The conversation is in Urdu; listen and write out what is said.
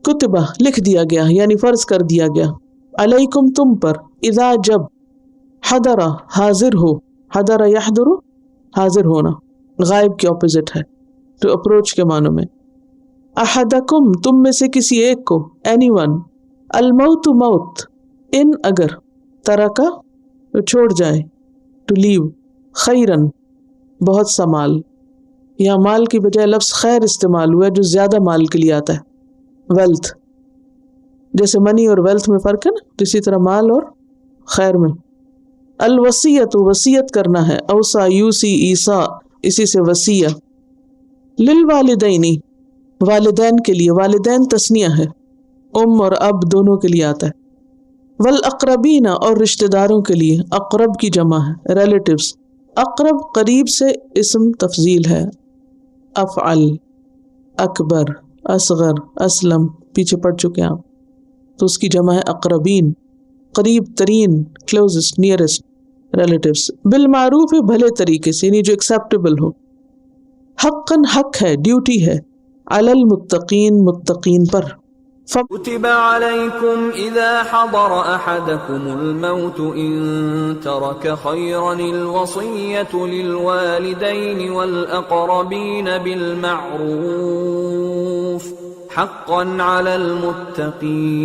کتبہ لکھ دیا گیا یعنی فرض کر دیا گیا، علیکم تم پر، اذا جب، حضر حاضر ہو، حضر یحضر حاضر ہونا، غائب کے اپوزٹ ہے تو اپروچ کے معنوں میں، احدکم تم میں سے کسی ایک کو، اینی ون، الموت موت، ان اگر، ترکا تو چھوڑ جائے، ٹو لیو، خیرن بہت سا مال، یہاں مال کی بجائے لفظ خیر استعمال ہوا ہے جو زیادہ مال کے لیے آتا ہے، ویلتھ، جیسے منی اور ویلتھ میں فرق ہے نا، تو اسی طرح مال اور خیر میں، الوصیت وصیت کرنا ہے، اوصا یوسی ایسا، اسی سے وصیہ، للوالدین والدین کے لیے، والدین تثنیہ ہے، ام اور اب دونوں کے لیے آتا ہے، والاقربین اور رشتہ داروں کے لیے، اقرب کی جمع ہے، ریلیٹیوز، اقرب قریب سے اسم تفضیل ہے، افعل، اکبر، اصغر، اسلم پیچھے پڑھ چکے ہیں آپ، تو اس کی جمع ہے اقربین، قریب ترین، کلوزسٹ، نیئرسٹ ریلیٹیوز، بالمعروف بھلے طریقے سے یعنی جو ایکسیپٹیبل ہو، حقاً حق ہے، ڈیوٹی ہے، علی المتقین متقین پر، كتب عليكم إذا حضر أحدكم الموت إن ترك خيرا الوصية للوالدين والأقربين بالمعروف حقا على المتقين